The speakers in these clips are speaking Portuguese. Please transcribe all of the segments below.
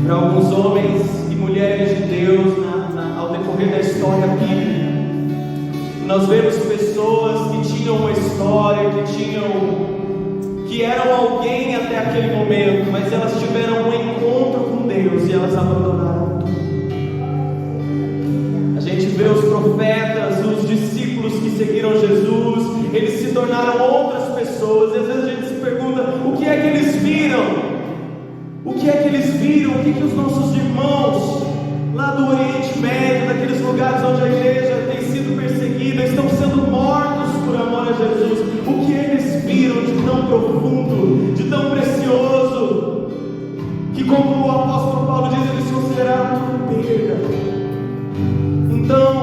para alguns homens e mulheres de Deus ao decorrer da história bíblica. Nós vemos pessoas que tinham uma história, que eram alguém até aquele momento, mas elas tiveram um encontro com Deus e elas abandonaram tudo. A gente vê os profetas, os discípulos que seguiram Jesus, eles se tornaram outras pessoas, e às vezes a gente se pergunta, o que é que eles viram? O que é que eles viram? O que os nossos irmãos lá do Oriente Médio, daqueles lugares onde a igreja tem sido perseguida, estão sendo mortos por amor a Jesus? O que eles viram de tão profundo, de tão precioso, que, como o apóstolo Paulo diz, eles consideraram tudo perda? Então,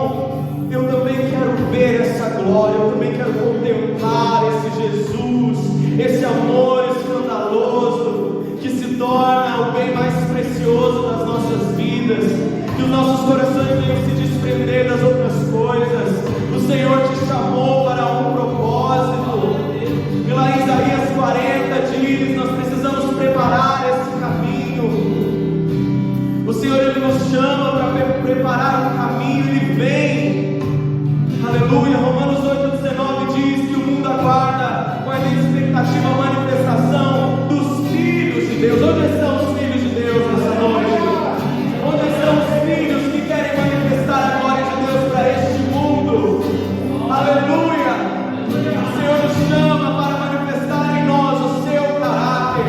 eu também quero ver essa glória, eu também quero contemplar esse Jesus, esse amor escandaloso, que se torna o bem mais precioso das nossas vidas, que os nossos corações venham se desprender das outras coisas. O Senhor te chamou para um propósito, e lá em Isaías 40 diz, nós precisamos preparar esse caminho. O Senhor, Ele nos chama para preparar um caminho, Ele vem, aleluia. Romanos 8,19 diz que o mundo aguarda com expectativa a manifestação dos filhos de Deus. Onde estão os filhos de Deus nessa noite? Onde estão os filhos que querem manifestar a glória de Deus para este mundo? Aleluia! O Senhor nos chama para manifestar em nós o seu caráter.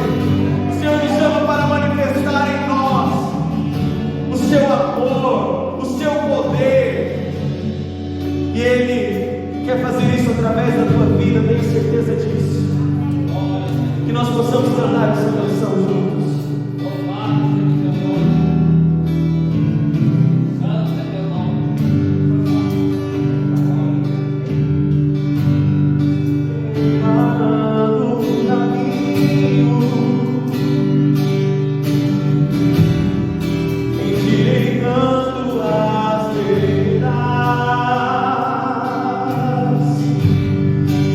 O Senhor nos chama para manifestar em nós o seu amor, o seu poder. E Ele quer fazer isso através da tua vida, tenho certeza disso. Que nós possamos cantar essa canção juntos.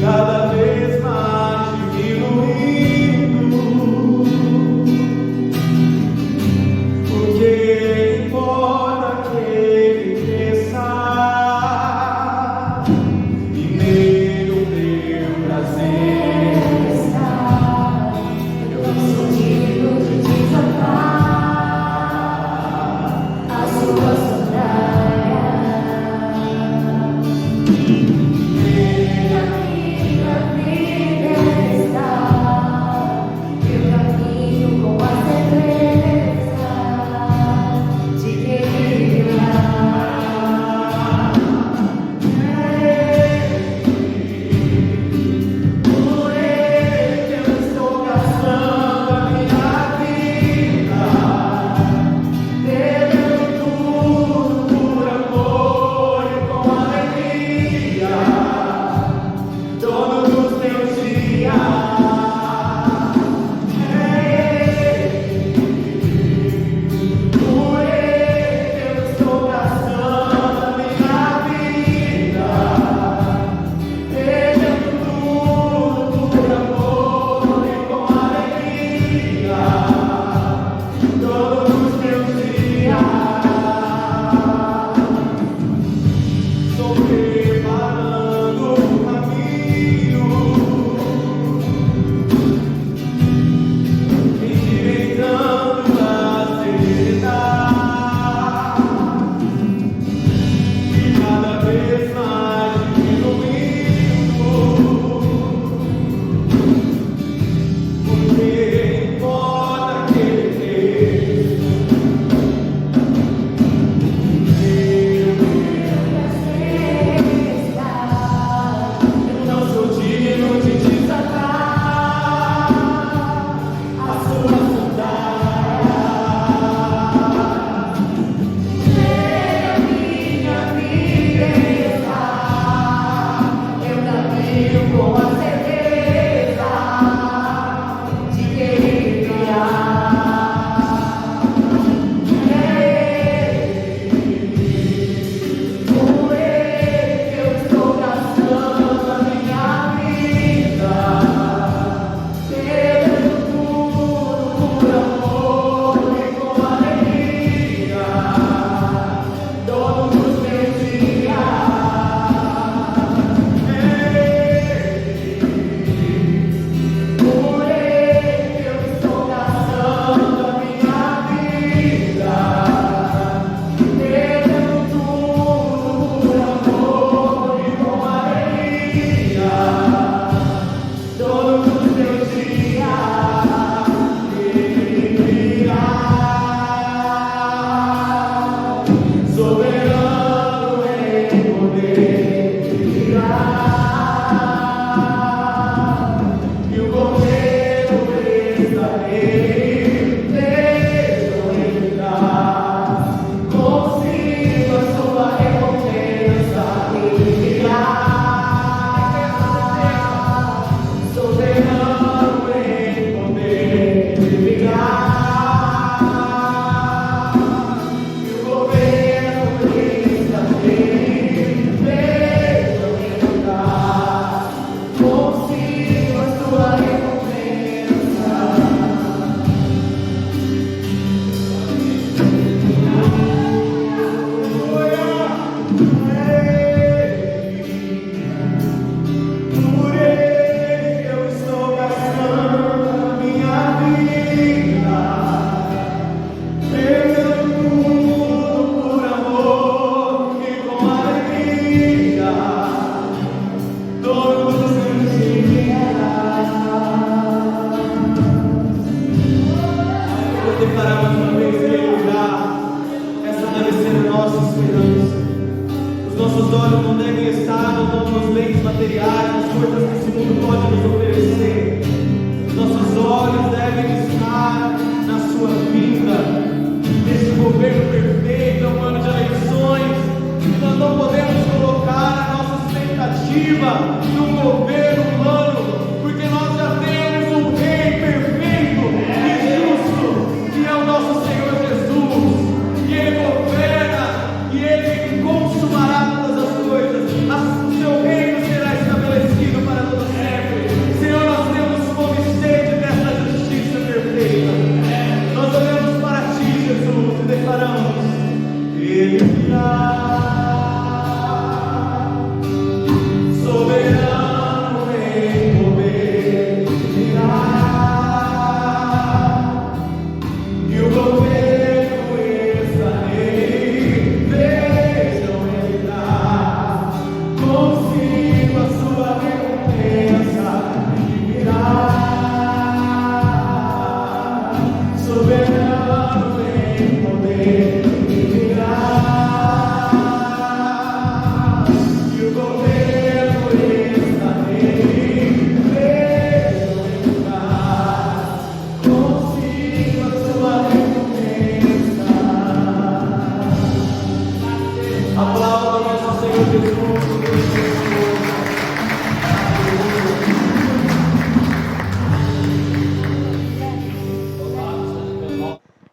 Cada vez mais diminuindo.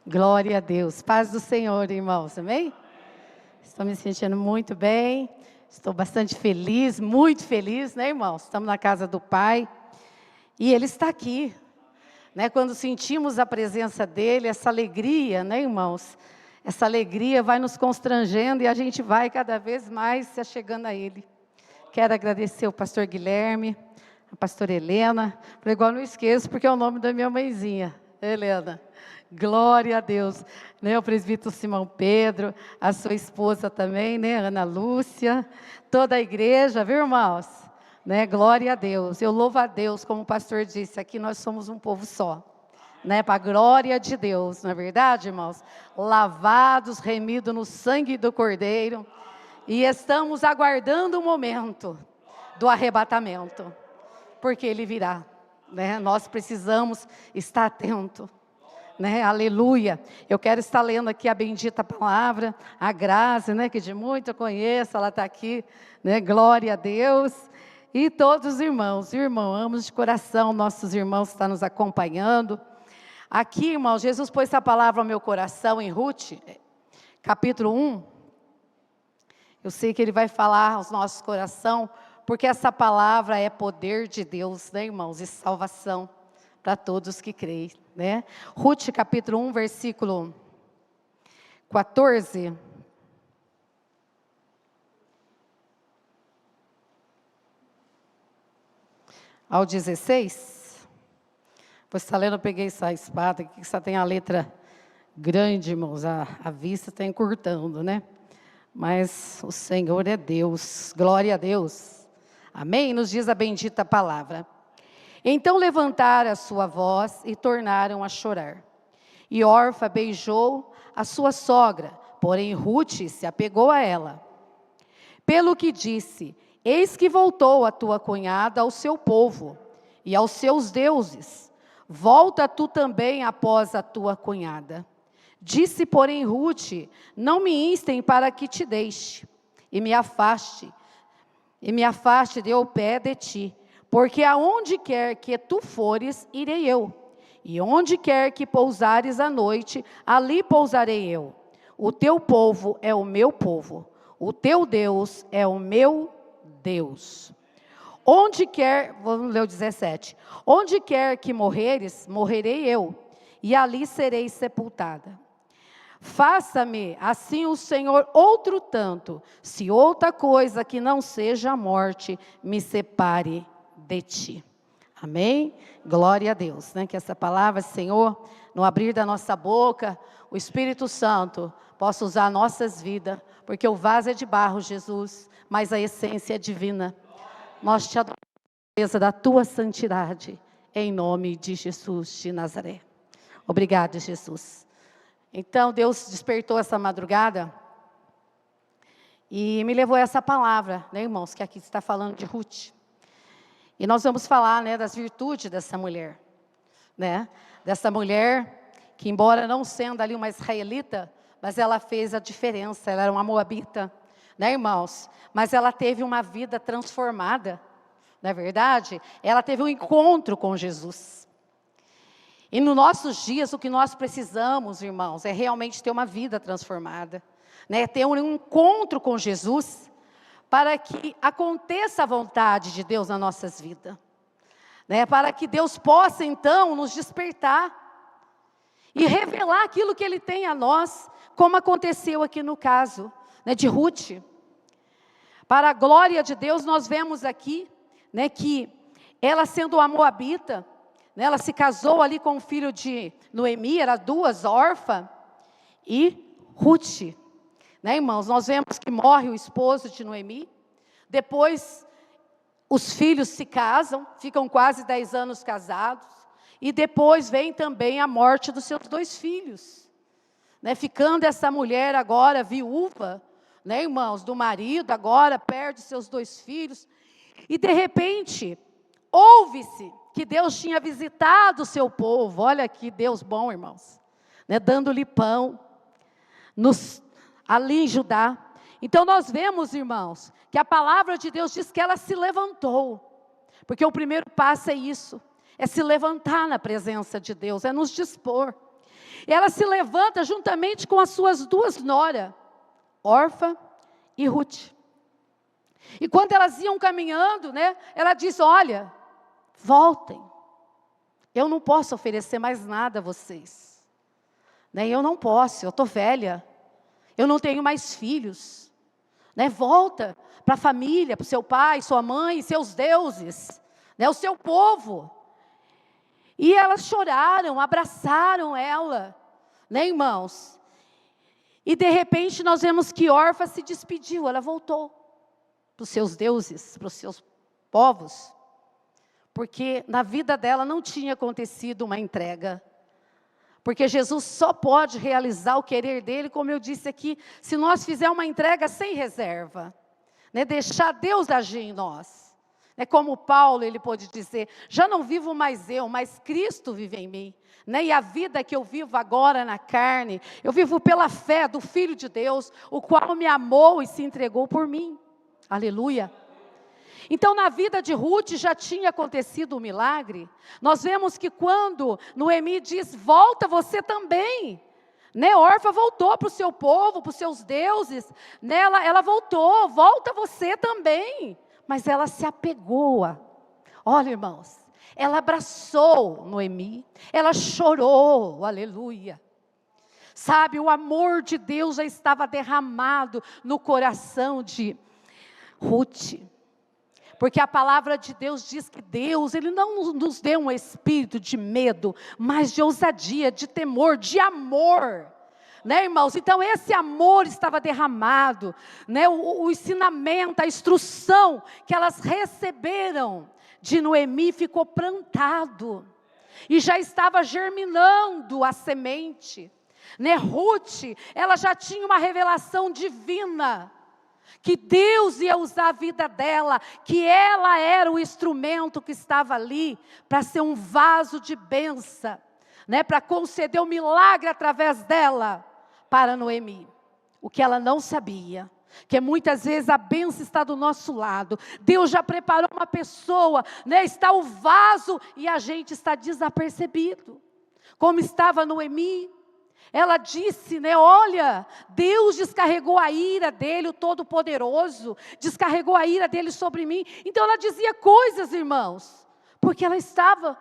Glória a Deus. Paz do Senhor, irmãos, amém? Estou me sentindo muito bem, estou bastante feliz, muito feliz, né, irmãos? Estamos na casa do Pai e Ele está aqui, né? Quando sentimos a presença dEle, essa alegria, né, irmãos? Essa alegria vai nos constrangendo e a gente vai cada vez mais se achegando a Ele. Quero agradecer ao pastor Guilherme, a pastora Helena, por igual não esqueço, porque é o nome da minha mãezinha, Helena. Glória a Deus, né? O presbítero Simão Pedro, a sua esposa também, né? Ana Lúcia, toda a igreja, viu, irmãos? Né? Glória a Deus, eu louvo a Deus, como o pastor disse, aqui nós somos um povo só, né? Para a glória de Deus, não é verdade, irmãos? Lavados, remidos no sangue do Cordeiro, e estamos aguardando o momento do arrebatamento, porque Ele virá, né? Nós precisamos estar atentos. Né? Aleluia, eu quero estar lendo aqui a bendita palavra, a Grazi, né, que de muito eu conheço, ela está aqui, né? Glória a Deus, e todos os irmãos, amamos de coração, nossos irmãos que estão nos acompanhando, aqui, irmãos, Jesus pôs essa palavra ao meu coração em Ruth, capítulo 1, eu sei que Ele vai falar aos nossos corações, porque essa palavra é poder de Deus, né, irmãos, e salvação, para todos que creem, né? Ruth capítulo 1, versículo 14. Ao 16. Você está lendo, eu peguei essa espada aqui, que só tem a letra grande, irmãos, a vista está encurtando, né? Mas o Senhor é Deus, glória a Deus. Amém? Nos diz a bendita palavra. Então levantaram a sua voz e tornaram a chorar. E Orfa beijou a sua sogra, porém Rute se apegou a ela. Pelo que disse: eis que voltou a tua cunhada ao seu povo e aos seus deuses. Volta tu também após a tua cunhada. Disse, porém, Rute: não me instem para que te deixe, e me afaste de ao pé de ti, porque aonde quer que tu fores, irei eu, e onde quer que pousares à noite, ali pousarei eu. O teu povo é o meu povo, o teu Deus é o meu Deus. Onde quer, vamos ler o 17, onde quer que morreres, morrerei eu, e ali serei sepultada. Faça-me assim o Senhor outro tanto, se outra coisa que não seja a morte me separe de ti. Amém? Glória a Deus, né? Que essa palavra, Senhor, no abrir da nossa boca, o Espírito Santo possa usar nossas vidas, porque o vaso é de barro, Jesus, mas a essência é divina. Nós te adoramos pela beleza da tua santidade, em nome de Jesus de Nazaré. Obrigado, Jesus. Então, Deus despertou essa madrugada e me levou a essa palavra, né, irmãos, que aqui está falando de Rute. E nós vamos falar, né, das virtudes dessa mulher, né? Dessa mulher que, embora não sendo ali uma israelita, mas ela fez a diferença, ela era uma moabita, né, irmãos? Mas ela teve uma vida transformada, não é verdade? Ela teve um encontro com Jesus. E nos nossos dias, o que nós precisamos, irmãos, é realmente ter uma vida transformada, né? Ter um encontro com Jesus, para que aconteça a vontade de Deus nas nossas vidas, né? Para que Deus possa, então, nos despertar e revelar aquilo que Ele tem a nós, como aconteceu aqui no caso, né, de Rute. Para a glória de Deus, nós vemos aqui, né, que ela sendo uma moabita, né, ela se casou ali com o filho de Noemi, era duas, Orfa e Rute. Né, irmãos, nós vemos que morre o esposo de Noemi, depois os filhos se casam, ficam quase 10 anos casados, e depois vem também a morte dos seus 2 filhos, né, ficando essa mulher agora viúva, né, irmãos, do marido, agora perde seus 2 filhos, e de repente, ouve-se que Deus tinha visitado o seu povo. Olha que Deus bom, irmãos, né, dando-lhe pão, ali em Judá. Então nós vemos, irmãos, que a palavra de Deus diz que ela se levantou, porque o primeiro passo é isso, é se levantar na presença de Deus, é nos dispor. E ela se levanta juntamente com as suas 2 noras, Orfa e Rute. E quando elas iam caminhando, né, ela diz: olha, voltem, eu não posso oferecer mais nada a vocês, né, eu não posso, eu estou velha, eu não tenho mais filhos, né, volta para a família, para o seu pai, sua mãe, seus deuses, né, o seu povo. E elas choraram, abraçaram ela, né, irmãos? E de repente nós vemos que Orfa se despediu, ela voltou para os seus deuses, para os seus povos, porque na vida dela não tinha acontecido uma entrega, porque Jesus só pode realizar o querer dele, como eu disse aqui, se nós fizermos uma entrega sem reserva, né, deixar Deus agir em nós. É como Paulo, ele pôde dizer: já não vivo mais eu, mas Cristo vive em mim, né? E a vida que eu vivo agora na carne, eu vivo pela fé do Filho de Deus, o qual me amou e se entregou por mim. Aleluia. Então na vida de Rute já tinha acontecido um milagre. Nós vemos que quando Noemi diz: volta você também, né? Orfa voltou para o seu povo, para os seus deuses, né? Ela voltou, volta você também. Mas ela se apegou olha, irmãos, ela abraçou Noemi, ela chorou, aleluia. Sabe, o amor de Deus já estava derramado no coração de Rute, porque a palavra de Deus diz que Deus, Ele não nos deu um espírito de medo, mas de ousadia, de temor, de amor. né, irmãos? Então esse amor estava derramado, né? O ensinamento, a instrução que elas receberam de Noemi ficou plantado, e já estava germinando a semente, né? Ruth, ela já tinha uma revelação divina, que Deus ia usar a vida dela, que ela era o instrumento que estava ali, para ser um vaso de bênção, né? Para conceder um milagre através dela, para Noemi. O que ela não sabia, que muitas vezes a bênção está do nosso lado, Deus já preparou uma pessoa, né? Está o vaso, e a gente está desapercebido, como estava Noemi. Ela disse, né, olha, Deus descarregou a ira dele, o Todo-Poderoso, descarregou a ira dele sobre mim. Então ela dizia coisas, irmãos, porque ela estava,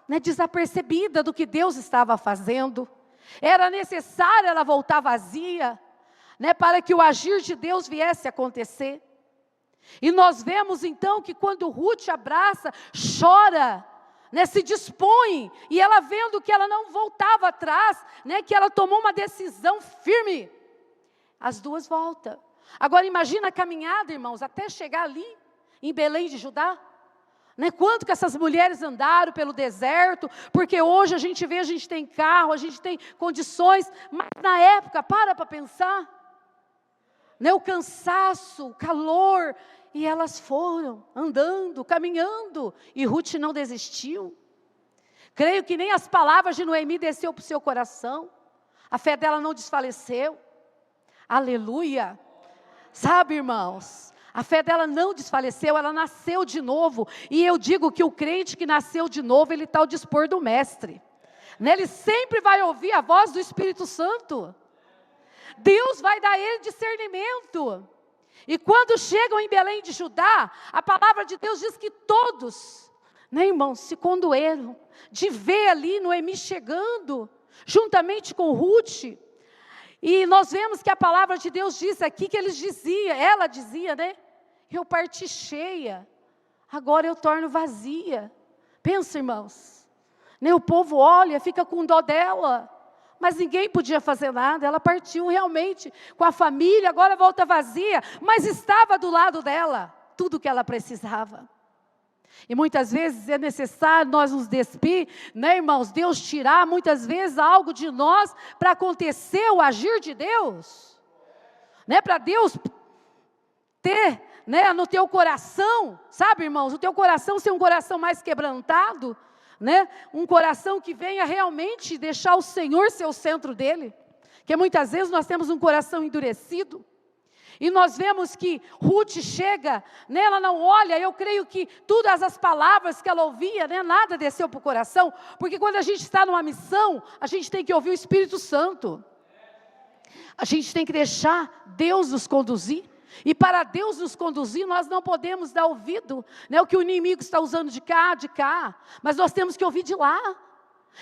né, desapercebida do que Deus estava fazendo. Era necessário ela voltar vazia, né, para que o agir de Deus viesse a acontecer. E nós vemos então que quando Ruth abraça, chora, né, se dispõe, e ela vendo que ela não voltava atrás, né, que ela tomou uma decisão firme, as duas voltam. Agora imagina a caminhada, irmãos, até chegar ali, em Belém de Judá, né, quanto que essas mulheres andaram pelo deserto, porque hoje a gente vê, a gente tem carro, a gente tem condições, mas na época, para pensar, né, o cansaço, o calor, e elas foram andando, caminhando, e Ruth não desistiu. Creio que nem as palavras de Noemi desceu para o seu coração, a fé dela não desfaleceu, aleluia. Sabe, irmãos, a fé dela não desfaleceu, ela nasceu de novo, e eu digo que o crente que nasceu de novo, ele está ao dispor do mestre, né? Ele sempre vai ouvir a voz do Espírito Santo, Deus vai dar a ele discernimento. E quando chegam em Belém de Judá, a palavra de Deus diz que todos, né, irmãos, se condoeram de ver ali Noemi chegando, juntamente com Ruth. E nós vemos que a palavra de Deus diz aqui que ela dizia, né, eu parti cheia, agora eu torno vazia. Pensa, irmãos, né, o povo olha, fica com dó dela, mas ninguém podia fazer nada. Ela partiu realmente com a família, agora volta vazia, mas estava do lado dela tudo o que ela precisava. E muitas vezes é necessário nós nos despir, né, irmãos? Deus tirar muitas vezes algo de nós para acontecer o agir de Deus, né? Para Deus ter, né, no teu coração, sabe, irmãos, o teu coração ser um coração mais quebrantado, né? Um coração que venha realmente deixar o Senhor ser o centro dele, porque muitas vezes nós temos um coração endurecido, e nós vemos que Ruth chega, né, ela não olha, eu creio que todas as palavras que ela ouvia, né, nada desceu para o coração, porque quando a gente está numa missão, a gente tem que ouvir o Espírito Santo, a gente tem que deixar Deus nos conduzir. E para Deus nos conduzir, nós não podemos dar ouvido, né, o que o inimigo está usando de cá, mas nós temos que ouvir de lá.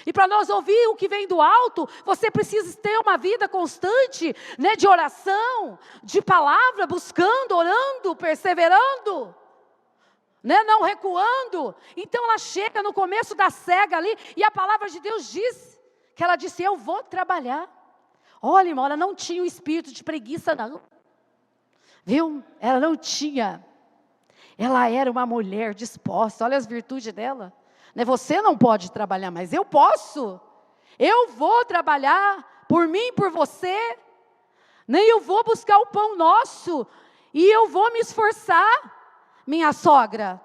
E para nós ouvir o que vem do alto, você precisa ter uma vida constante, né, de oração, de palavra, buscando, orando, perseverando, né, não recuando. Então ela chega no começo da cega ali, e a palavra de Deus diz, que ela disse, eu vou trabalhar. Olha, irmão, ela não tinha o espírito de preguiça, não. Viu? Ela não tinha. Ela era uma mulher disposta. Olha as virtudes dela, né? Você não pode trabalhar, mas eu posso. Eu vou trabalhar por mim, por você. Nem eu vou buscar o pão nosso. E eu vou me esforçar, minha sogra.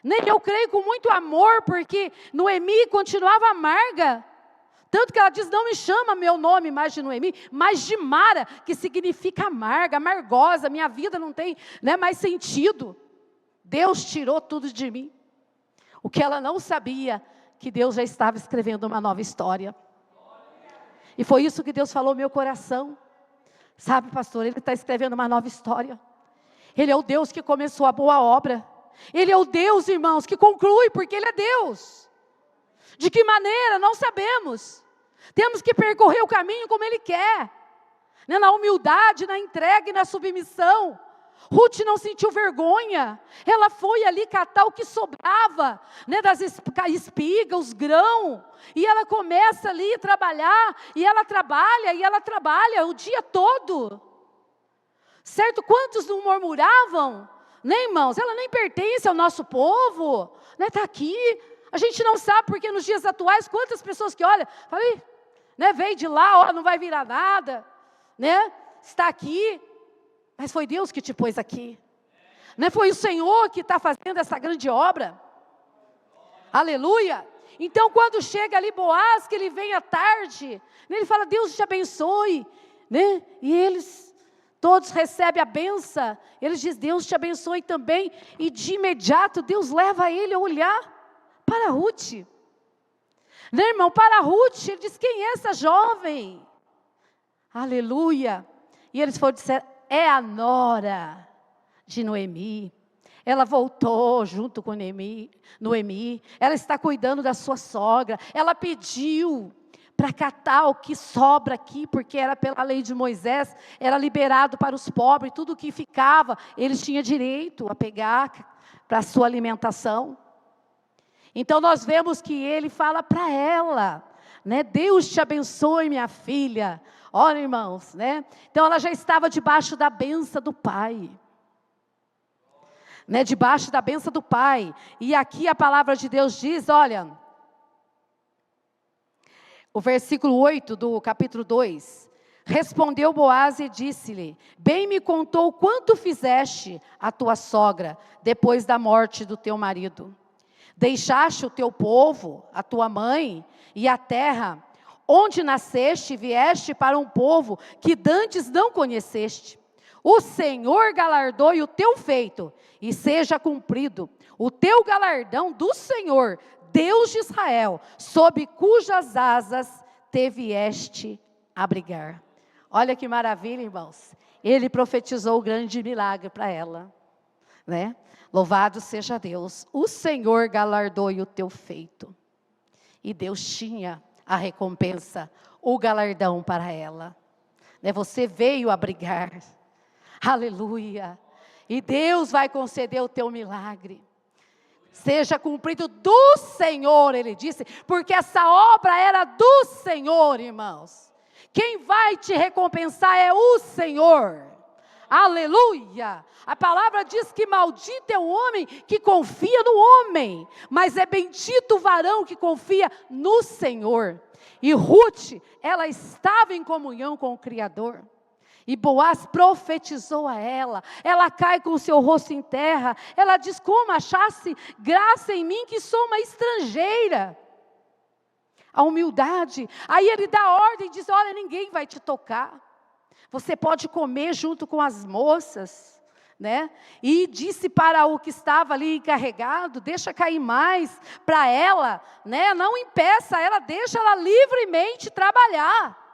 Nem eu creio com muito amor, porque Noemi continuava amarga. Tanto que ela diz, não me chama meu nome mais de Noemi, mas de Mara, que significa amarga, amargosa, minha vida não tem, né, mais sentido. Deus tirou tudo de mim. O que ela não sabia, que Deus já estava escrevendo uma nova história. E foi isso que Deus falou no meu coração. Sabe, pastor, Ele está escrevendo uma nova história. Ele é o Deus que começou a boa obra. Ele é o Deus, irmãos, que conclui, porque Ele é Deus. De que maneira? Não sabemos. Temos que percorrer o caminho como Ele quer, né? Na humildade, na entrega e na submissão, Ruth não sentiu vergonha, ela foi ali catar o que sobrava, né, das espigas, os grãos, e ela começa ali a trabalhar, e ela trabalha o dia todo, certo? Quantos não murmuravam, né, irmãos? Ela nem pertence ao nosso povo, né, está aqui, a gente não sabe, porque nos dias atuais, quantas pessoas que olham, falam, né, veio de lá, ó, não vai virar nada, né, está aqui, mas foi Deus que te pôs aqui. Não foi o Senhor que está fazendo essa grande obra. Aleluia. Então quando chega ali Boaz, que ele vem à tarde, né, ele fala, Deus te abençoe, né? E eles todos recebem a benção. Eles dizem, Deus te abençoe também. E de imediato Deus leva ele a olhar para Ruth. Né, irmão? Para Ruth, ele diz, quem é essa jovem? Aleluia. E eles foram dizer, é a nora de Noemi. Ela voltou junto com Noemi. Ela está cuidando da sua sogra. Ela pediu para catar o que sobra aqui, porque era pela lei de Moisés, era liberado para os pobres, tudo que ficava, eles tinham direito a pegar para a sua alimentação. Então nós vemos que ele fala para ela, né, Deus te abençoe, minha filha. Olha, irmãos, né? Então ela já estava debaixo da bênção do pai. Né, debaixo da bênção do pai. E aqui a palavra de Deus diz, olha, o versículo 8 do capítulo 2. Respondeu Boaz e disse-lhe, bem me contou quanto fizeste a tua sogra, depois da morte do teu marido. Deixaste o teu povo, a tua mãe e a terra, onde nasceste e vieste para um povo que dantes não conheceste. O Senhor galardoe o teu feito, e seja cumprido o teu galardão do Senhor, Deus de Israel, sob cujas asas te vieste abrigar. Olha que maravilha, irmãos. Ele profetizou o grande milagre para ela, né? Louvado seja Deus. O Senhor galardoe o teu feito. E Deus tinha a recompensa, o galardão para ela. Né? Você veio abrigar. Aleluia. E Deus vai conceder o teu milagre. Seja cumprido do Senhor, ele disse, porque essa obra era do Senhor, irmãos. Quem vai te recompensar é o Senhor. Aleluia. A palavra diz que maldito é o homem que confia no homem, mas é bendito o varão que confia no Senhor. E Ruth, ela estava em comunhão com o Criador. E Boaz profetizou a ela. Ela cai com o seu rosto em terra. Ela diz, como achasse graça em mim que sou uma estrangeira. A humildade. Aí ele dá ordem e diz, olha, ninguém vai te tocar. Você pode comer junto com as moças, né? E disse para o que estava ali encarregado, deixa cair mais para ela, né? Não impeça ela, deixa ela livremente trabalhar.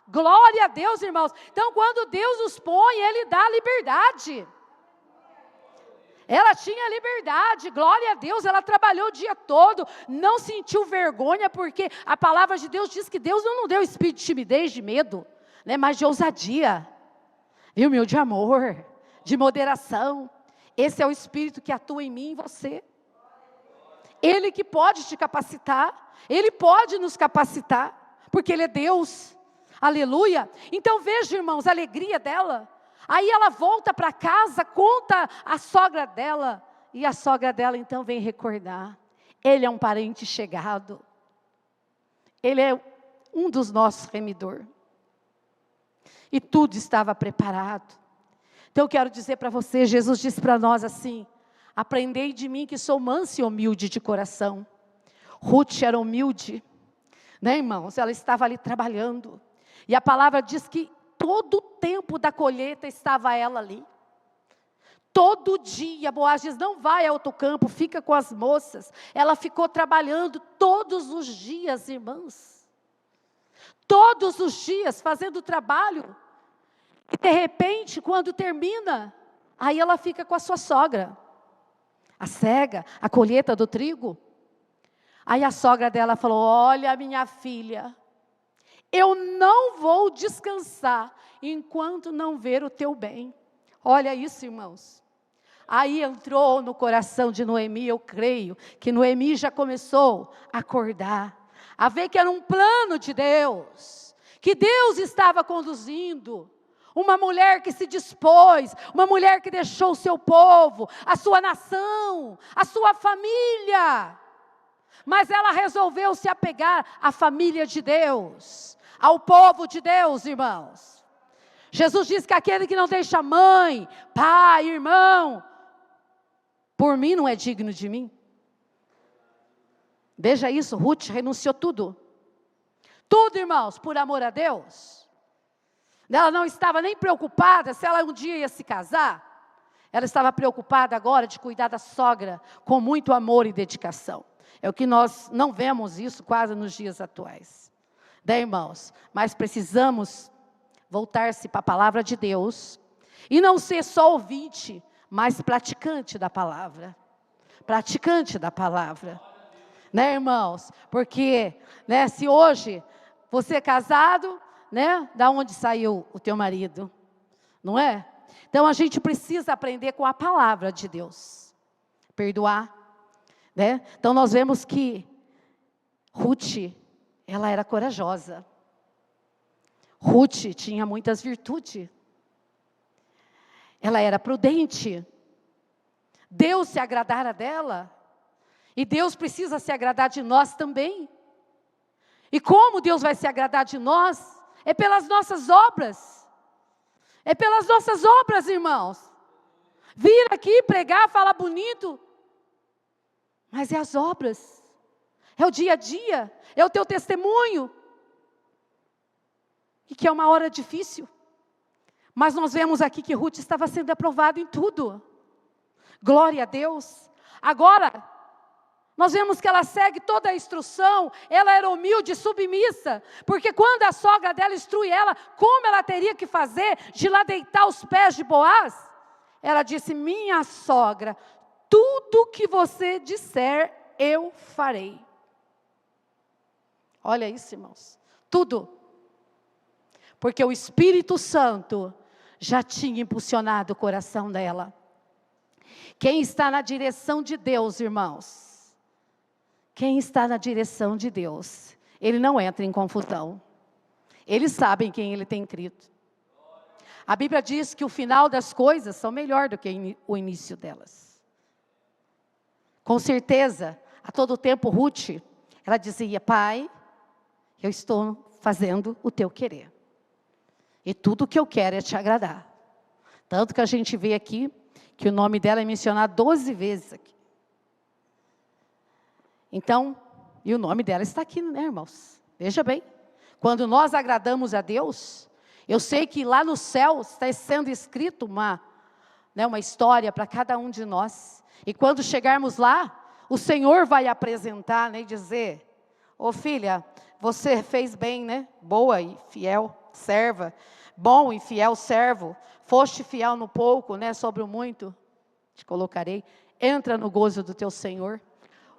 Glória a Deus, irmãos. Então, quando Deus nos põe, Ele dá liberdade. Ela tinha liberdade, glória a Deus, ela trabalhou o dia todo, não sentiu vergonha, porque a palavra de Deus diz que Deus não deu espírito de timidez, de medo, né, mas de ousadia, viu, meu, de amor, de moderação. Esse é o espírito que atua em mim e em você. Ele que pode te capacitar, Ele pode nos capacitar, porque Ele é Deus. Aleluia. Então veja, irmãos, a alegria dela. Aí ela volta para casa, conta a sogra dela, e a sogra dela então vem recordar. Ele é um parente chegado. Ele é um dos nossos remidor. E tudo estava preparado. Então eu quero dizer para você, Jesus disse para nós assim, aprendei de mim que sou manso e humilde de coração. Ruth era humilde, né, irmãos? Ela estava ali trabalhando. E a palavra diz que todo o tempo da colheita estava ela ali. Todo dia, Boaz diz, não vai ao outro campo, fica com as moças. Ela ficou trabalhando todos os dias, irmãos. Todos os dias, fazendo trabalho. E de repente, quando termina, aí ela fica com a sua sogra. A cega, a colheita do trigo. Aí a sogra dela falou, olha, minha filha, eu não vou descansar enquanto não ver o teu bem. Olha isso, irmãos. Aí entrou no coração de Noemi, eu creio que Noemi já começou a acordar, a ver que era um plano de Deus, que Deus estava conduzindo. Uma mulher que se dispôs, uma mulher que deixou o seu povo, a sua nação, a sua família. Mas ela resolveu se apegar à família de Deus, ao povo de Deus, irmãos. Jesus diz que aquele que não deixa mãe, pai, irmão, por mim não é digno de mim. Veja isso, Ruth renunciou tudo. Tudo, irmãos, por amor a Deus. Ela não estava nem preocupada se ela um dia ia se casar. Ela estava preocupada agora de cuidar da sogra com muito amor e dedicação. É o que nós não vemos isso quase nos dias atuais. Irmãos? Mas precisamos voltar-se para a palavra de Deus e não ser só ouvinte, mas praticante da palavra. Praticante da palavra. Irmãos? Porque, se hoje você é casado, da onde saiu o teu marido? Não é? Então a gente precisa aprender com a palavra de Deus. Perdoar. Então nós vemos que Ruth, ela era corajosa. Ruth tinha muitas virtudes. Ela era prudente. Deus se agradara dela. E Deus precisa se agradar de nós também. E como Deus vai se agradar de nós? É pelas nossas obras. É pelas nossas obras, irmãos. Vir aqui pregar, falar bonito. Mas é as obras. É o dia a dia. É o teu testemunho. E que é uma hora difícil. Mas nós vemos aqui que Ruth estava sendo aprovada em tudo. Glória a Deus. Agora, nós vemos que ela segue toda a instrução, ela era humilde e submissa, porque quando a sogra dela instrui ela, como ela teria que fazer de lá deitar os pés de Boaz, ela disse, minha sogra, tudo que você disser, eu farei. Olha isso, irmãos, tudo. Porque o Espírito Santo já tinha impulsionado o coração dela. Quem está na direção de Deus, irmãos, quem está na direção de Deus, ele não entra em confusão. Eles sabem quem ele tem crido. A Bíblia diz que o final das coisas são melhor do que o início delas. Com certeza, a todo tempo Ruth, ela dizia, Pai, eu estou fazendo o teu querer. E tudo o que eu quero é te agradar. Tanto que a gente vê aqui, que o nome dela é mencionado 12 vezes aqui. Então, e o nome dela está aqui, irmãos? Veja bem, quando nós agradamos a Deus, eu sei que lá no céu está sendo escrito uma história para cada um de nós. E quando chegarmos lá, o Senhor vai apresentar, e dizer, filha, você fez bem, boa e fiel serva, bom e fiel servo, foste fiel no pouco, sobre o muito, te colocarei, entra no gozo do teu Senhor.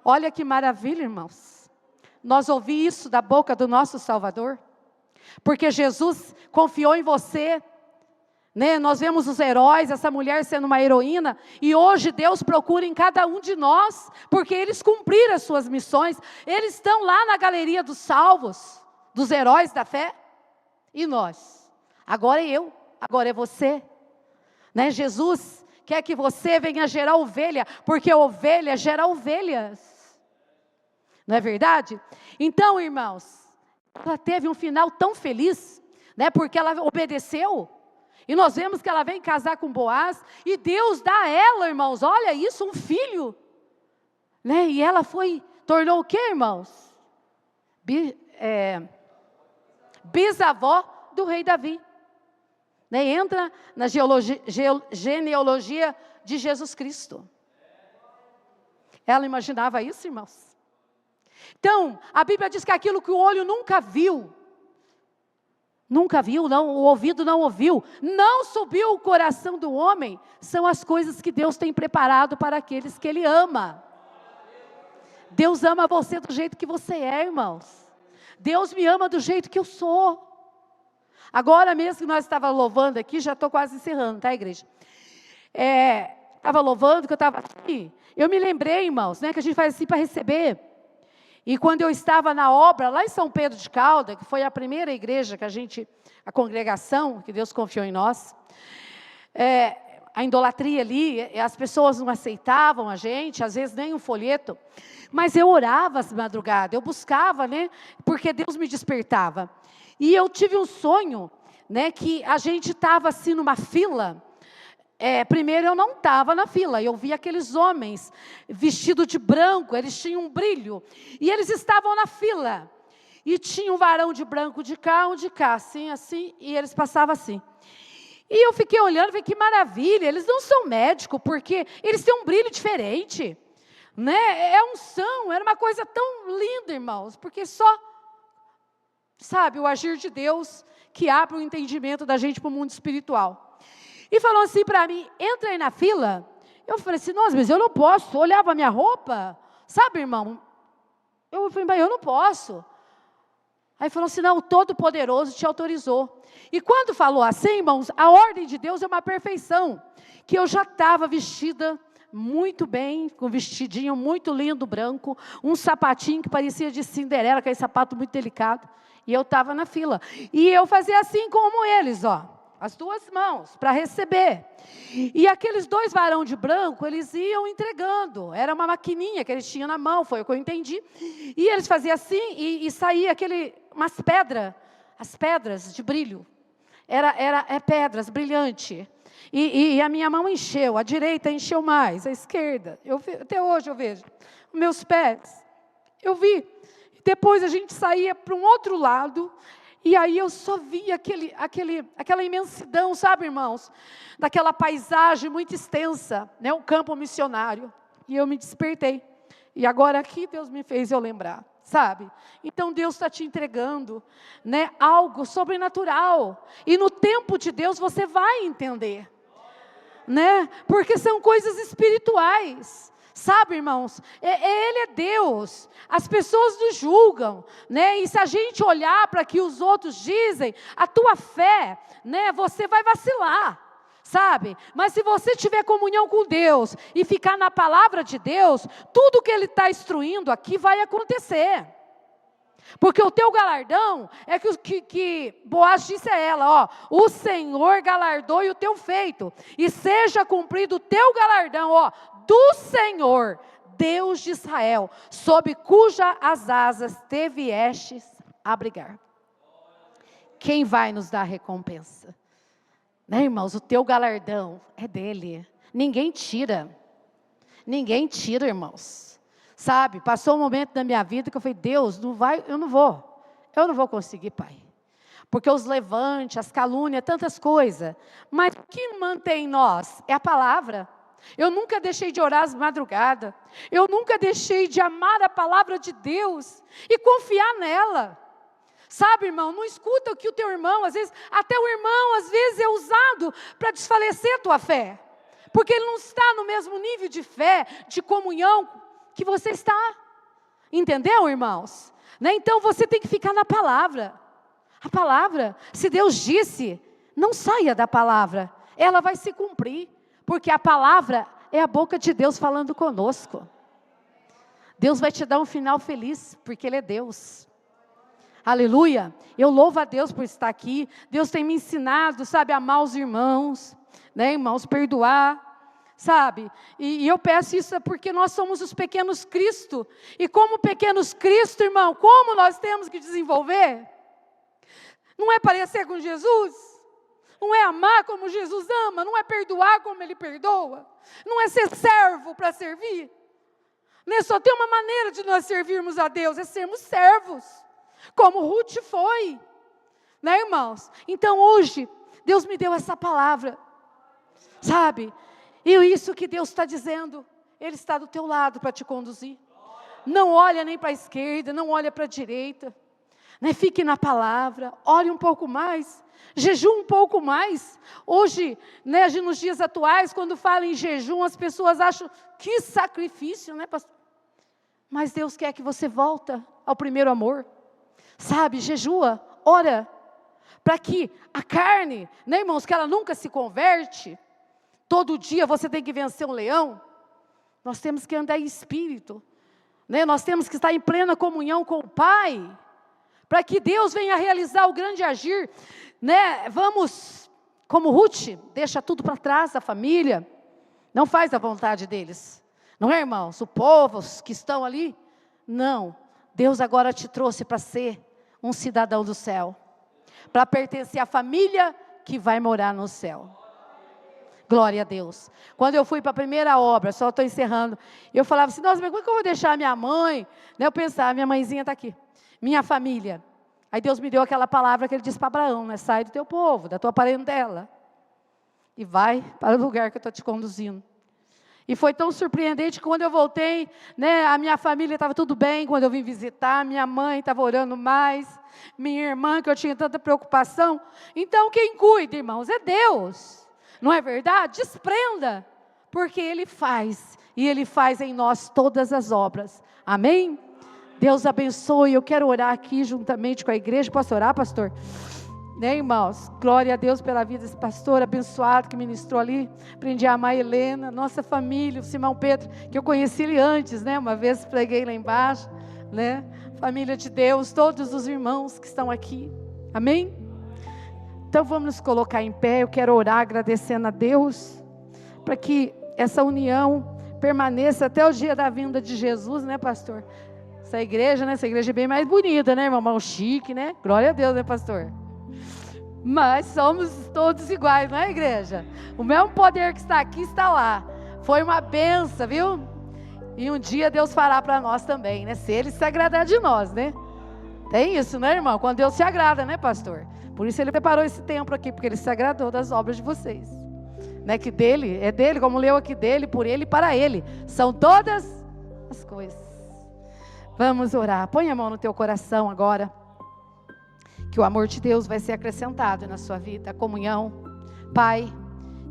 Olha que maravilha, irmãos. Nós ouvimos isso da boca do nosso Salvador. Porque Jesus confiou em você. Nós vemos os heróis, essa mulher sendo uma heroína. E hoje Deus procura em cada um de nós. Porque eles cumpriram as suas missões. Eles estão lá na galeria dos salvos. Dos heróis da fé. E nós? Agora é eu. Agora é você. Jesus quer que você venha gerar ovelha. Porque ovelha gera ovelhas. Não é verdade? Então, irmãos, ela teve um final tão feliz, porque ela obedeceu. E nós vemos que ela vem casar com Boaz, e Deus dá a ela, irmãos, olha isso, um filho. E ela tornou o quê, irmãos? Bisavó do rei Davi. Entra na genealogia de Jesus Cristo. Ela imaginava isso, irmãos? Então, a Bíblia diz que aquilo que o olho nunca viu, não, o ouvido não ouviu, não subiu o coração do homem, são as coisas que Deus tem preparado para aqueles que Ele ama. Deus ama você do jeito que você é, irmãos. Deus me ama do jeito que eu sou. Agora mesmo que nós estávamos louvando aqui, já estou quase encerrando, tá, igreja? Estava louvando, que eu estava assim. Eu me lembrei, irmãos, né, que a gente faz assim para receber. E quando eu estava na obra, lá em São Pedro de Caldas, que foi a primeira igreja que a congregação, que Deus confiou em nós, a idolatria ali, as pessoas não aceitavam a gente, às vezes nem um folheto, mas eu orava às madrugadas, eu buscava, né, porque Deus me despertava. E eu tive um sonho, né, que a gente estava assim numa fila. Primeiro eu não estava na fila, eu vi aqueles homens vestidos de branco, eles tinham um brilho, e eles estavam na fila, e tinha um varão de branco de cá, assim, e eles passavam assim. E eu fiquei olhando, falei, que maravilha, eles não são médicos, porque eles têm um brilho diferente, né? Era uma coisa tão linda, irmãos, porque só, sabe, o agir de Deus que abre o entendimento da gente para o mundo espiritual. E falou assim para mim, entra aí na fila. Eu falei assim, nossa, mas eu não posso. Olhava a minha roupa, sabe, irmão? Eu falei, mas eu não posso. Aí falou assim, não, o Todo-Poderoso te autorizou. E quando falou assim, irmãos, a ordem de Deus é uma perfeição. Que eu já estava vestida muito bem, com um vestidinho muito lindo, branco, um sapatinho que parecia de Cinderela, aquele sapato muito delicado. E eu estava na fila. E eu fazia assim como eles, ó. As duas mãos, para receber. E aqueles dois varão de branco, eles iam entregando. Era uma maquininha que eles tinham na mão, foi o que eu entendi. E eles faziam assim, e saía umas pedras, as pedras de brilho. Pedras, brilhante. E a minha mão encheu, a direita encheu mais, a esquerda. Até hoje eu vejo. Meus pés, eu vi. Depois a gente saía para um outro lado. E aí eu só via aquela imensidão, sabe, irmãos? Daquela paisagem muito extensa, né? Um campo missionário. E eu me despertei. E agora aqui Deus me fez eu lembrar, sabe? Então Deus está te entregando, né, algo sobrenatural. E no tempo de Deus você vai entender, né? Porque são coisas espirituais. Sabe, irmãos, Ele é Deus, as pessoas nos julgam, né? E se a gente olhar para o que os outros dizem, a tua fé, né? Você vai vacilar, sabe? Mas se você tiver comunhão com Deus e ficar na palavra de Deus, tudo que Ele está instruindo aqui vai acontecer. Porque o teu galardão é que Boaz disse a ela, ó, o Senhor galardoe o teu feito, e seja cumprido o teu galardão, ó, do Senhor, Deus de Israel, sob cuja as asas te viestes abrigar. Quem vai nos dar recompensa? Né, irmãos, o teu galardão é dele, ninguém tira, irmãos. Sabe, passou um momento da minha vida que eu falei, Deus, eu não vou conseguir, Pai. Porque os levantes, as calúnias, tantas coisas. Mas o que mantém nós é a palavra. Eu nunca deixei de orar às madrugadas. Eu nunca deixei de amar a palavra de Deus e confiar nela. Sabe, irmão, não escuta o que o teu irmão, às vezes, até o irmão, às vezes é usado para desfalecer a tua fé. Porque ele não está no mesmo nível de fé, de comunhão que você está, entendeu, irmãos? Né? Então você tem que ficar na palavra. A palavra, se Deus disse, não saia da palavra, ela vai se cumprir, porque a palavra é a boca de Deus falando conosco. Deus vai te dar um final feliz, porque Ele é Deus. Aleluia, eu louvo a Deus por estar aqui. Deus tem me ensinado, sabe, a amar os irmãos, né, irmãos, perdoar. Sabe, e eu peço isso porque nós somos os pequenos Cristo, e como pequenos Cristo, irmão, como nós temos que desenvolver? Não é parecer com Jesus, não é amar como Jesus ama, não é perdoar como Ele perdoa, não é ser servo para servir, né? Só tem uma maneira de nós servirmos a Deus, é sermos servos, como Ruth foi, né, irmãos? Então hoje, Deus me deu essa palavra, sabe? E isso que Deus está dizendo, Ele está do teu lado para te conduzir. Não olha nem para a esquerda, não olha para a direita. Né? Fique na palavra, ore um pouco mais, jejum um pouco mais. Hoje, né, nos dias atuais, quando falam em jejum, as pessoas acham que sacrifício, né, pastor? Mas Deus quer que você volte ao primeiro amor. Sabe, jejua, ora, para que a carne, né, irmãos, que ela nunca se converte, todo dia você tem que vencer um leão. Nós temos que andar em espírito, né? Nós temos que estar em plena comunhão com o Pai, para que Deus venha realizar o grande agir, né? Vamos, como Ruth, deixa tudo para trás, a família, não faz a vontade deles, não é, irmãos? O povo, os que estão ali, não. Deus agora te trouxe para ser um cidadão do céu, para pertencer à família que vai morar no céu. Glória a Deus. Quando eu fui para a primeira obra, só estou encerrando, eu falava assim, nossa, mas como é que eu vou deixar a minha mãe? Né, eu pensava, minha mãezinha está aqui, minha família. Aí Deus me deu aquela palavra que Ele disse para Abraão, né, sai do teu povo, da tua parentela, e vai para o lugar que eu estou te conduzindo. E foi tão surpreendente que quando eu voltei, né, a minha família estava tudo bem, quando eu vim visitar, minha mãe estava orando mais, minha irmã, que eu tinha tanta preocupação. Então quem cuida, irmãos, é Deus. Não é verdade? Desprenda, porque Ele faz, e Ele faz em nós todas as obras. Amém? Deus abençoe. Eu quero orar aqui juntamente com a igreja. Posso orar, pastor? Né, irmãos? Glória a Deus pela vida desse pastor abençoado que ministrou ali. Aprendi a amar a Helena, nossa família, o Simão Pedro, que eu conheci ele antes, né? Uma vez preguei lá embaixo, né? Família de Deus, todos os irmãos que estão aqui. Amém? Então vamos nos colocar em pé. Eu quero orar agradecendo a Deus, para que essa união permaneça até o dia da vinda de Jesus, né, pastor? Essa igreja, né? Essa igreja é bem mais bonita, né, irmão? Mais chique, né? Glória a Deus, né, pastor? Mas somos todos iguais, não é, igreja? O mesmo poder que está aqui está lá. Foi uma benção, viu? E um dia Deus fará para nós também, né? Se Ele se agradar de nós, né? Tem isso, né, irmão? Quando Deus se agrada, né, pastor? Por isso Ele preparou esse templo aqui, porque Ele se agradou das obras de vocês. Né? Que dele, é dele, como leu aqui, dele, por Ele e para Ele. São todas as coisas. Vamos orar. Põe a mão no teu coração agora. Que o amor de Deus vai ser acrescentado na sua vida, a comunhão. Pai,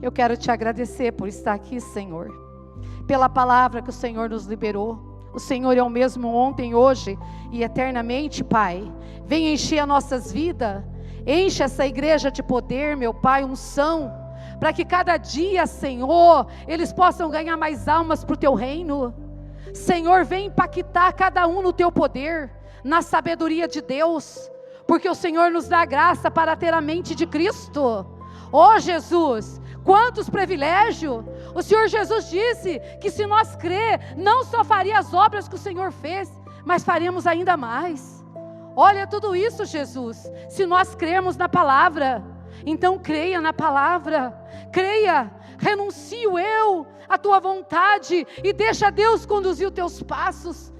eu quero te agradecer por estar aqui, Senhor. Pela palavra que o Senhor nos liberou. O Senhor é o mesmo ontem, hoje e eternamente, Pai. Venha encher as nossas vidas. Enche essa igreja de poder, meu Pai, unção. Para que cada dia, Senhor, eles possam ganhar mais almas para o teu reino. Senhor, vem impactar cada um no teu poder, na sabedoria de Deus. Porque o Senhor nos dá graça para ter a mente de Cristo. Oh Jesus, quantos privilégios. O Senhor Jesus disse que se nós crer, não só faria as obras que o Senhor fez, mas faremos ainda mais. Olha tudo isso, Jesus, se nós crermos na palavra. Então creia na palavra, creia, renuncie o eu, a tua vontade, e deixa Deus conduzir os teus passos.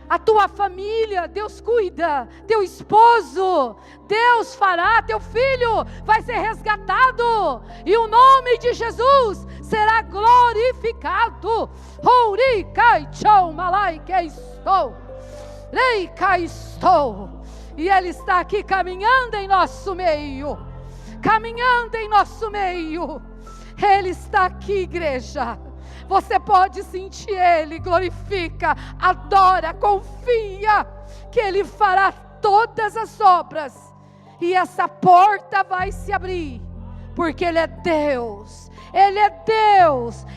A tua família, Deus cuida, teu esposo, Deus fará, teu filho vai ser resgatado, e o nome de Jesus será glorificado. E Ele está aqui caminhando em nosso meio, Ele está aqui, igreja. Você pode sentir Ele, glorifica, adora, confia, que Ele fará todas as obras, e essa porta vai se abrir, porque Ele é Deus,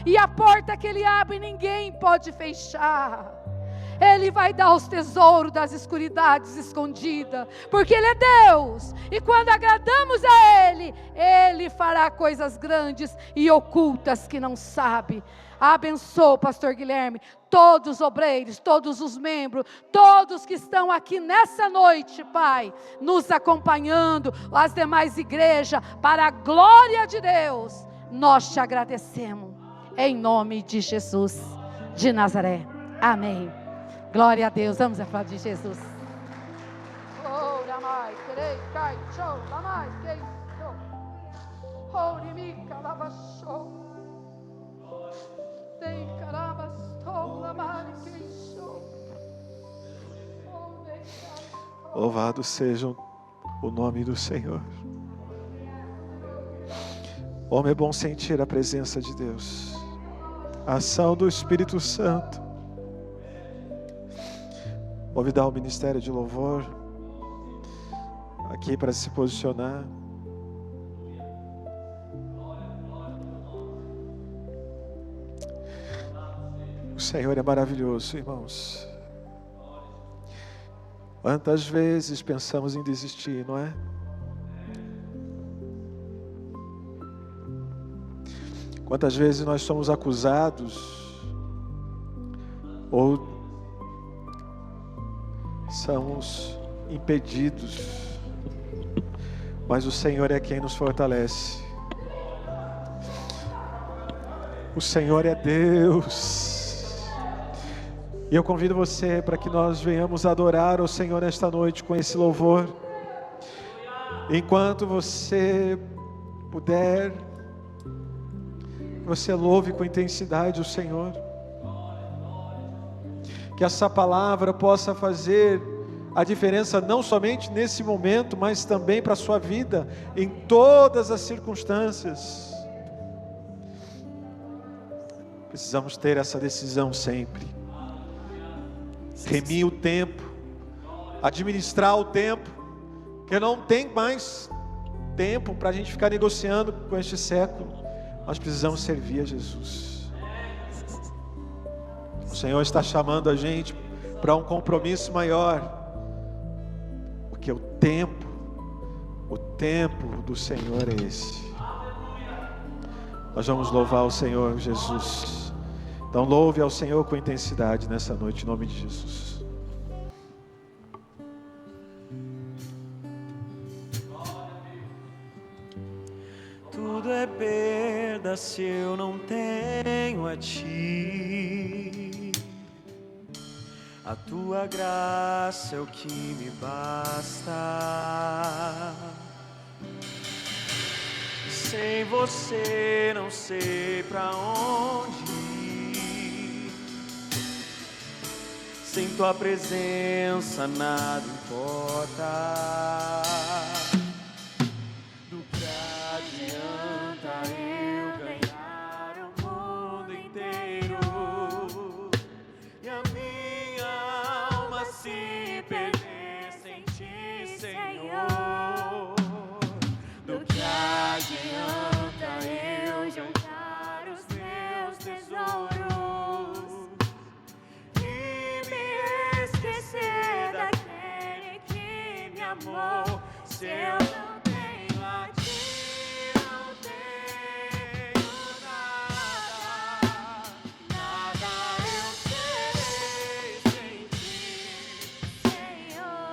e a porta que Ele abre ninguém pode fechar. Ele vai dar os tesouros das escuridades escondidas, porque Ele é Deus, e quando agradamos a Ele, Ele fará coisas grandes e ocultas que não sabe. Abençoa o pastor Guilherme, todos os obreiros, todos os membros, todos que estão aqui nessa noite, Pai, nos acompanhando, as demais igrejas, para a glória de Deus, nós te agradecemos, em nome de Jesus de Nazaré, amém. Glória a Deus, vamos aplaudir Jesus. Louvado seja o nome do Senhor. Como é bom sentir a presença de Deus, a ação do Espírito Santo. Convidar o ministério de louvor aqui para se posicionar. Senhor é maravilhoso, irmãos. Quantas vezes pensamos em desistir, não é? Quantas vezes nós somos acusados ou somos impedidos, mas o Senhor é quem nos fortalece. O Senhor é Deus. E eu convido você para que nós venhamos adorar o Senhor nesta noite com esse louvor. Enquanto você puder, você louve com intensidade o Senhor. Que essa palavra possa fazer a diferença não somente nesse momento, mas também para a sua vida, em todas as circunstâncias. Precisamos ter essa decisão sempre. Remir o tempo, administrar o tempo, porque não tem mais tempo para a gente ficar negociando com este século. Nós precisamos servir a Jesus. O Senhor está chamando a gente para um compromisso maior, porque o tempo do Senhor é esse. Nós vamos louvar o Senhor Jesus. Então louve ao Senhor com intensidade nessa noite, em nome de Jesus. Tudo é perda se eu não tenho a Ti. A Tua graça é o que me basta. Sem Você não sei pra onde ir. Sem Tua presença nada importa. Do que adianta eu ganhar o mundo inteiro e a minha alma se perder sem Ti, Senhor? Do que adianta eu juntar os meus tesouros e me esquecer daquele que me amou? Se eu não tenho a Ti, não tenho nada, nada eu serei sem Ti, Senhor.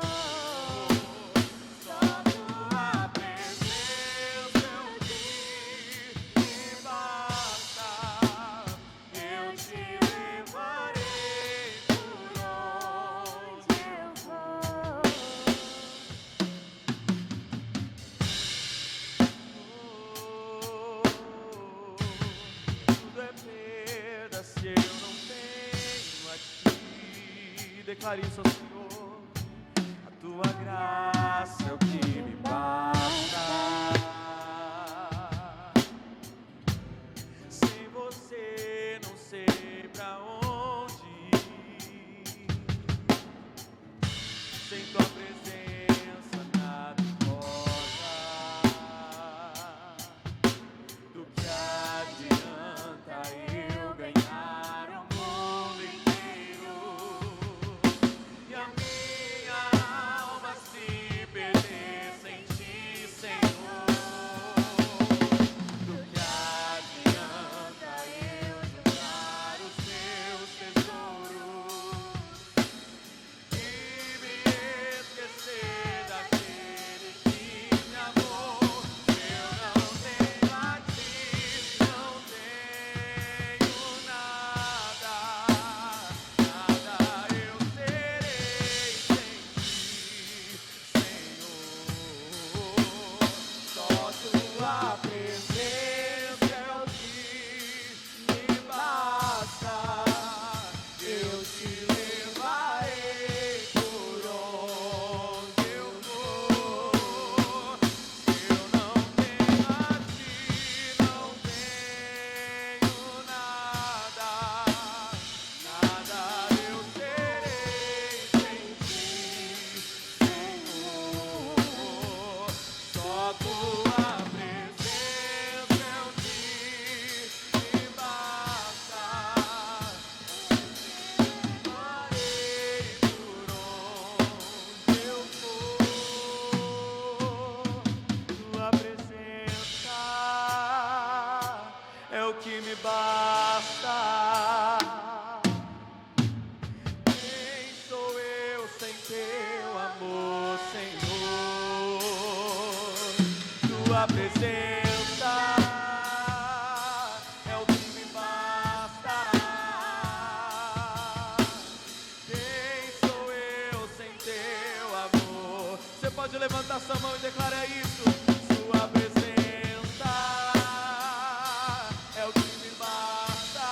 Só Tua presença eu te me basta. Eu Te levarei por onde eu for. Tudo é perda se eu não tenho a Ti. Declare isso ao Senhor. A Tua graça é o que me basta. Sem Você não sei pra onde ir. Sem Tua presença nada importa. Do que adianta eu ganhar o mundo inteiro e a minha alma se perder sem Ti, Senhor? tua presença é o que me basta. Quem sou eu sem teu amor? Você pode levantar sua mão e declarar isso. Sua presença é o que me basta.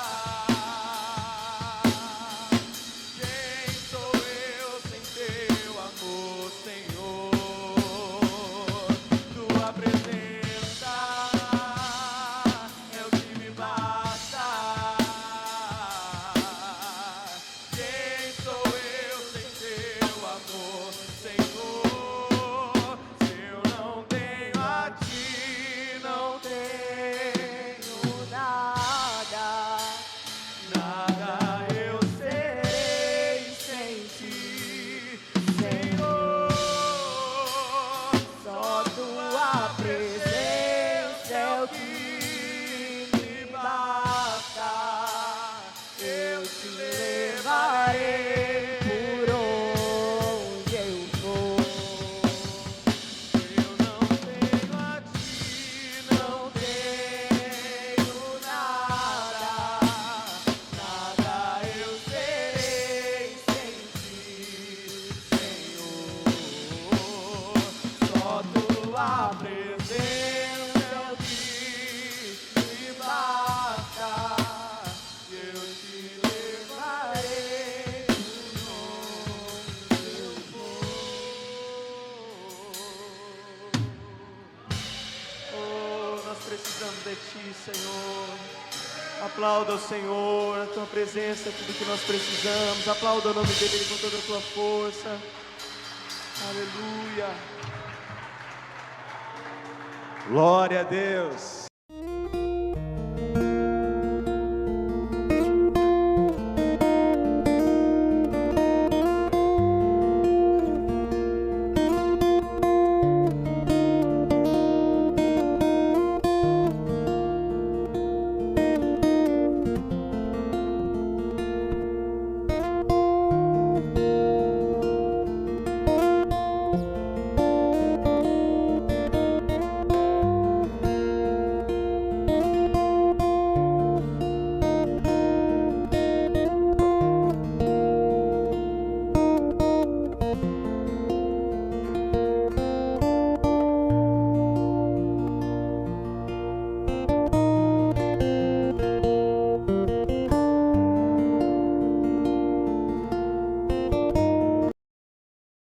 Quem sou eu sem teu amor, Senhor? Tua presença é o que me basta. Quem sou eu sem teu amor, Senhor? Se eu não tenho a ti, não tenho nada. Nada eu serei sem ti, Senhor. Só tua presença é o que me basta. Eu te levarei por onde eu for. Eu não tenho a ti, não tenho nada. Nada eu serei sem ti, Senhor. Só tua presença é o que me basta. Eu te levarei por onde eu for. Oh, nós precisamos de ti, Senhor. Aplauda o Senhor, a tua presença é tudo que nós precisamos. Aplauda o nome dele com toda a tua força. Aleluia. Glória a Deus.